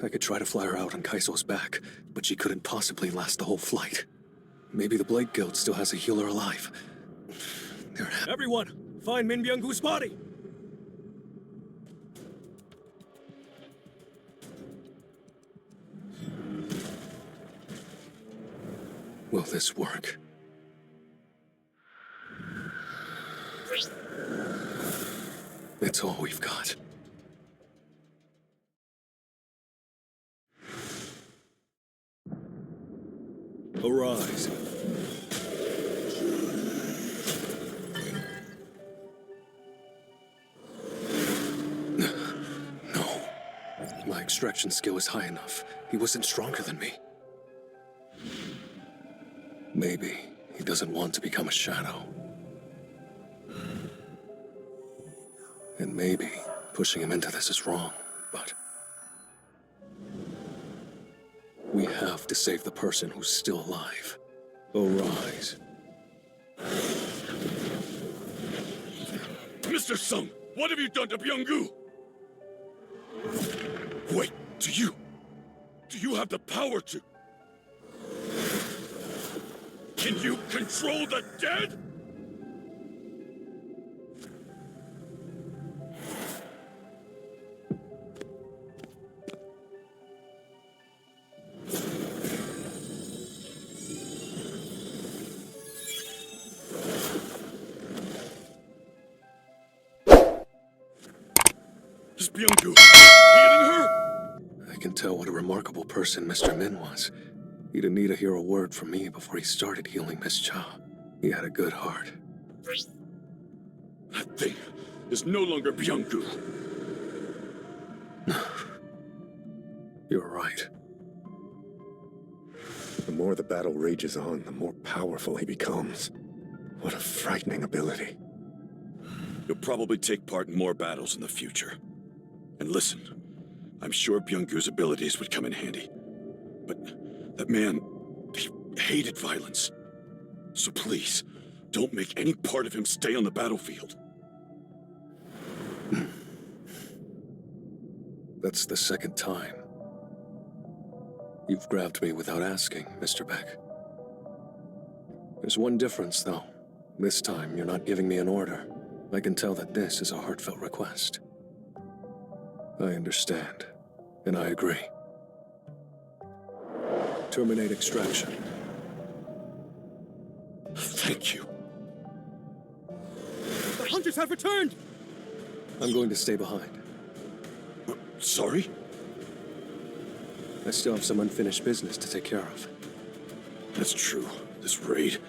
I could try to fly her out on Kaiso's back, but she couldn't possibly last the whole flight. Maybe the Blade Guild still has a healer alive. Everyone, find Min Byung-goo's body! Will this work? It's all we've got. Arise. No. My extraction skill is high enough. He wasn't stronger than me. Maybe he doesn't want to become a shadow. And maybe pushing him into this is wrong, but we have to save the person who's still alive. Arise. Mr. Sung, what have you done to Byung-gu? Wait, do you have the power to... Can you control the dead? Is Byung-gu healing her? I can tell what a remarkable person Mr. Min was. He didn't need to hear a word from me before he started healing Miss Cha. He had a good heart. That thing is no longer Byung-gu. You're right. The more the battle rages on, the more powerful he becomes. What a frightening ability. You'll probably take part in more battles in the future. And listen, I'm sure Byung-gu's abilities would come in handy. But that man, he hated violence. So please, don't make any part of him stay on the battlefield. That's the second time. You've grabbed me without asking, Mr. Beck. There's one difference, though. This time, you're not giving me an order. I can tell that this is a heartfelt request. I understand, and I agree. Terminate extraction. Thank you. The hunters have returned! I'm going to stay behind. Sorry? I still have some unfinished business to take care of. That's true. This raid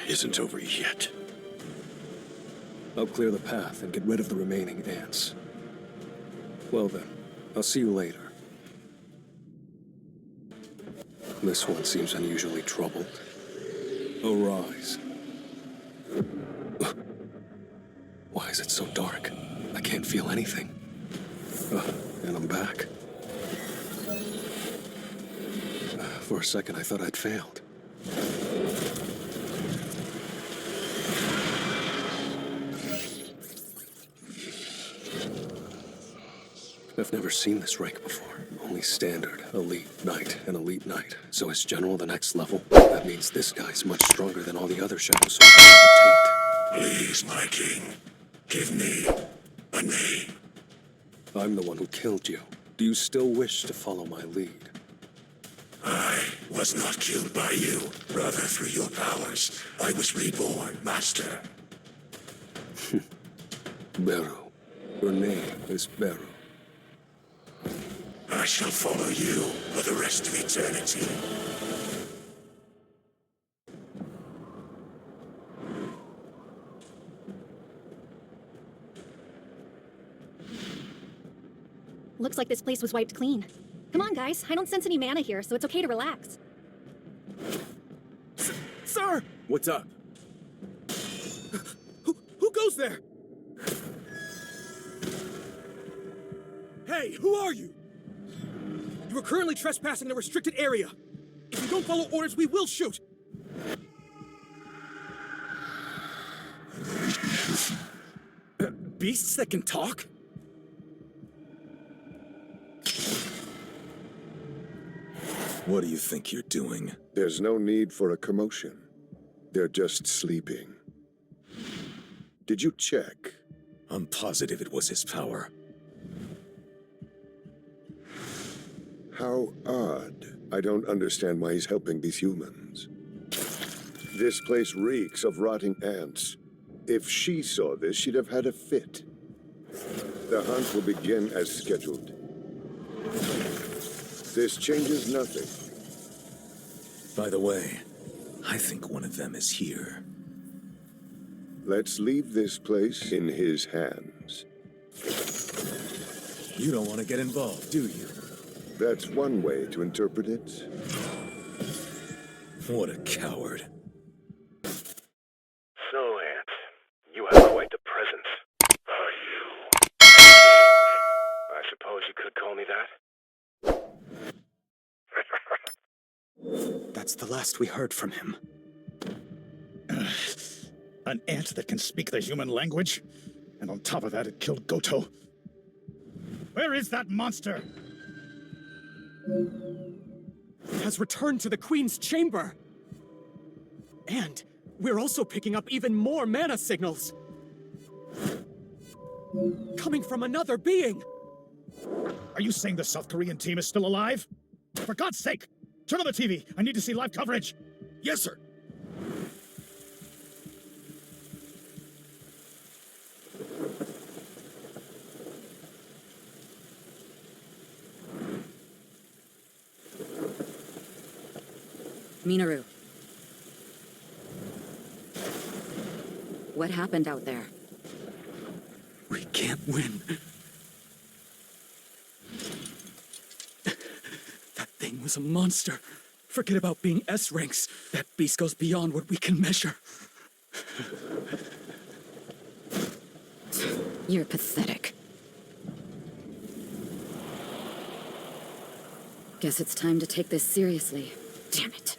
isn't over yet. I'll clear the path and get rid of the remaining ants. Well then, I'll see you later. This one seems unusually troubled. Arise. Why is it so dark? I can't feel anything. And I'm back. For a second, I thought I'd failed. I've never seen this rank before. Only standard, elite knight, and elite knight. So is general the next level? That means this guy's much stronger than all the other shadow soldiers I've obtained. Please, my king, give me a name. I'm the one who killed you. Do you still wish to follow my lead? I was not killed by you. Rather, through your powers, I was reborn, master. BERU. Your name is BERU. I shall follow you for the rest of eternity. Looks like this place was wiped clean. Come on, guys. I don't sense any mana here, so it's okay to relax. Sir! What's up? Who goes there? Hey, who are you? You are currently trespassing in a restricted area. If you don't follow orders, we will shoot. Beasts that can talk? What do you think you're doing? There's no need for a commotion. They're just sleeping. Did you check? I'm positive it was his power. How odd. I don't understand why he's helping these humans. This place reeks of rotting ants. If she saw this, she'd have had a fit. The hunt will begin as scheduled. This changes nothing. By the way, I think one of them is here. Let's leave this place in his hands. You don't want to get involved, do you? That's one way to interpret it. What a coward. So, Ant, you have quite the presence. Are you? I suppose you could call me that? That's the last we heard from him. An ant that can speak the human language? And on top of that, it killed Goto. Where is that monster? Has returned to the Queen's chamber. And we're also picking up even more mana signals. Coming from another being. Are you saying the South Korean team is still alive? For God's sake, turn on the TV. I need to see live coverage. Yes, sir. Minoru. What happened out there? We can't win. That thing was a monster. Forget about being S ranks. That beast goes beyond what we can measure. You're pathetic. Guess it's time to take this seriously. Damn it.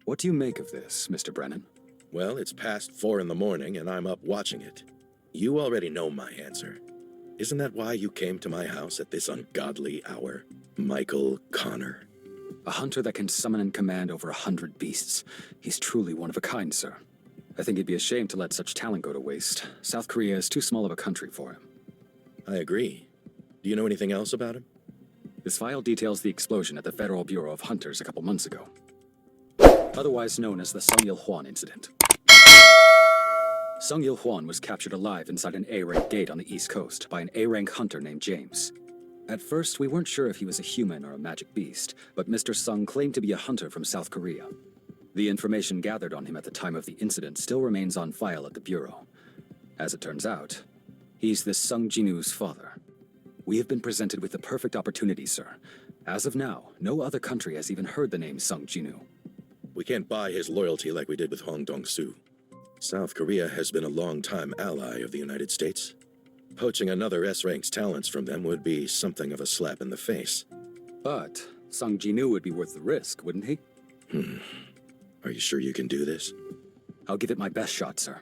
What do you make of this, Mr. Brennan? Well, it's past 4 in the morning and I'm up watching it. You already know my answer. Isn't that why you came to my house at this ungodly hour, Michael Connor? A hunter that can summon and command over 100 beasts. He's truly one of a kind, sir. I think it'd be a shame to let such talent go to waste. South Korea is too small of a country for him. I agree. Do you know anything else about him? This file details the explosion at the Federal Bureau of Hunters a couple months ago. Otherwise known as the Sung Il-hwan incident. Sung Il-hwan was captured alive inside an A-rank gate on the East Coast by an A-rank hunter named James. At first, we weren't sure if he was a human or a magic beast, but Mr. Sung claimed to be a hunter from South Korea. The information gathered on him at the time of the incident still remains on file at the Bureau. As it turns out, he's this Sung Jinwoo's father. We have been presented with the perfect opportunity, sir. As of now, no other country has even heard the name Sung Jinwoo. We can't buy his loyalty like we did with Hong Dong-soo. South Korea has been a long-time ally of the United States. Poaching another S-rank's talents from them would be something of a slap in the face. But Sung Jinwoo would be worth the risk, wouldn't he? Are you sure you can do this? I'll give it my best shot, sir.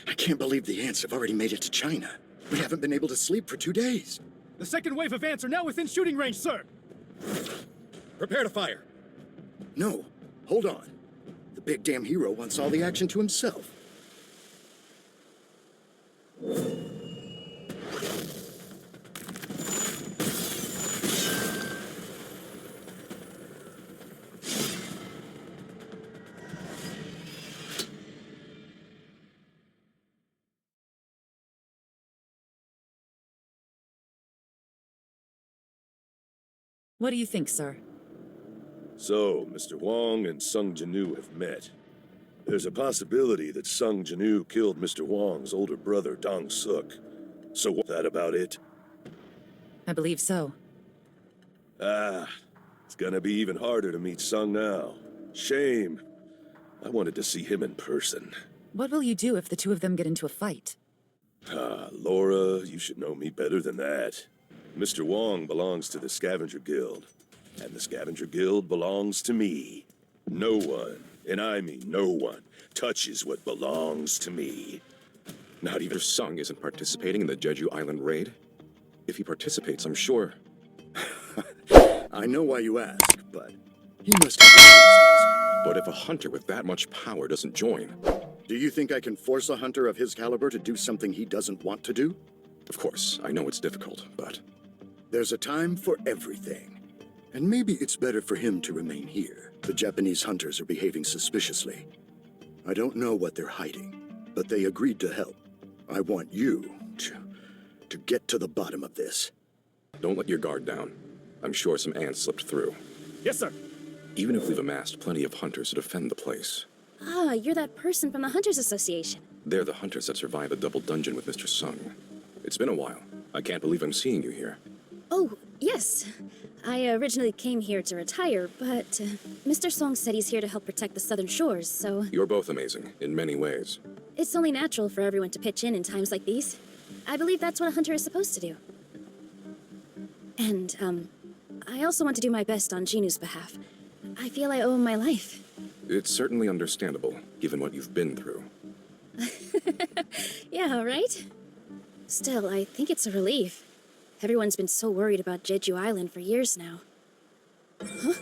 I can't believe the ants have already made it to China. We haven't been able to sleep for 2 days. The second wave of ants are now within shooting range, sir. Prepare to fire. No, hold on. The big damn hero wants all the action to himself. What do you think, sir? So, Mr. Wong and Sung Jinwoo have met. There's a possibility that Sung Jinwoo killed Mr. Wong's older brother, Dong Suk. So what's that about it? I believe so. It's gonna be even harder to meet Sung now. Shame. I wanted to see him in person. What will you do if the two of them get into a fight? Ah, Laura, you should know me better than that. Mr. Wong belongs to the Scavenger Guild, and the Scavenger Guild belongs to me. No one, and I mean no one, touches what belongs to me. Not even Sung isn't participating in the Jeju Island raid? If he participates, I'm sure. I know why you ask, but he must have his reasons. But if a hunter with that much power doesn't join... Do you think I can force a hunter of his caliber to do something he doesn't want to do? Of course, I know it's difficult, but... There's a time for everything. And maybe it's better for him to remain here. The Japanese hunters are behaving suspiciously. I don't know what they're hiding, but they agreed to help. I want you to get to the bottom of this. Don't let your guard down. I'm sure some ants slipped through. Yes, sir. Even if we've amassed plenty of hunters to defend the place. Ah, you're that person from the Hunters Association. They're the hunters that survived the double dungeon with Mr. Sung. It's been a while. I can't believe I'm seeing you here. Oh, yes. I originally came here to retire, but Mr. Song said he's here to help protect the southern shores, so... You're both amazing, in many ways. It's only natural for everyone to pitch in times like these. I believe that's what a hunter is supposed to do. And, I also want to do my best on JINWOO's behalf. I feel I owe him my life. It's certainly understandable, given what you've been through. Yeah, right? Still, I think it's a relief. Everyone's been so worried about Jeju Island for years now. Huh?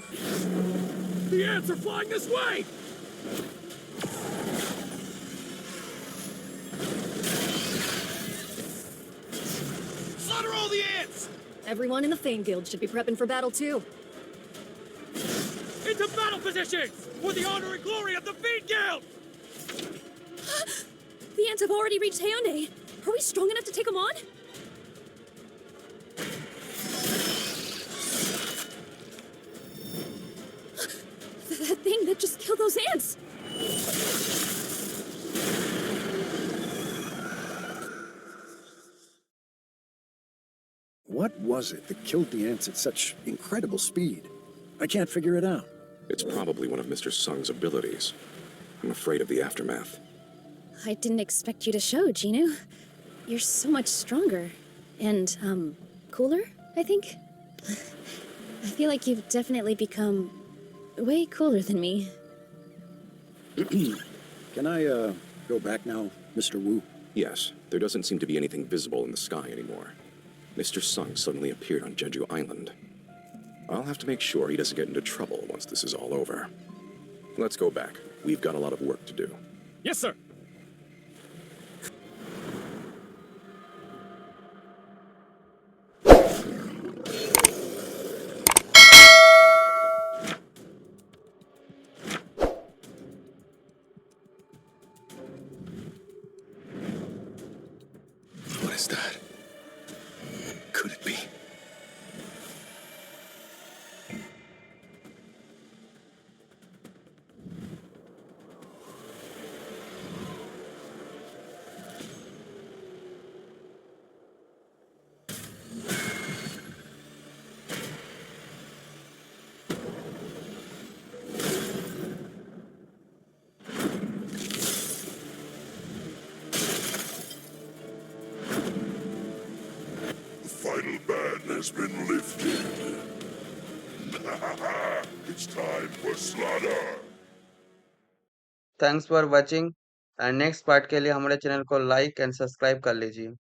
The ants are flying this way! Slaughter all the ants! Everyone in the Fame Guild should be prepping for battle too. Into battle positions! For the honor and glory of the Fiend Guild! The ants have already reached Hyundai. Are we strong enough to take them on? That thing that just killed those ants! What was it that killed the ants at such incredible speed? I can't figure it out. It's probably one of Mr. Sung's abilities. I'm afraid of the aftermath. I didn't expect you to show, JINWOO. You're so much stronger. And, cooler, I think? I feel like you've definitely become way cooler than me. Can I, go back now, Mr. Wu? Yes, there doesn't seem to be anything visible in the sky anymore. Mr. Sung suddenly appeared on Jeju Island. I'll have to make sure he doesn't get into trouble once this is all over. Let's go back. We've got a lot of work to do. Yes, sir. What is that? Could it be? Final ban has been lifted. It's time for slaughter. Thanks for watching and next part के लिए हमारे channel को like and subscribe कर लीजिए।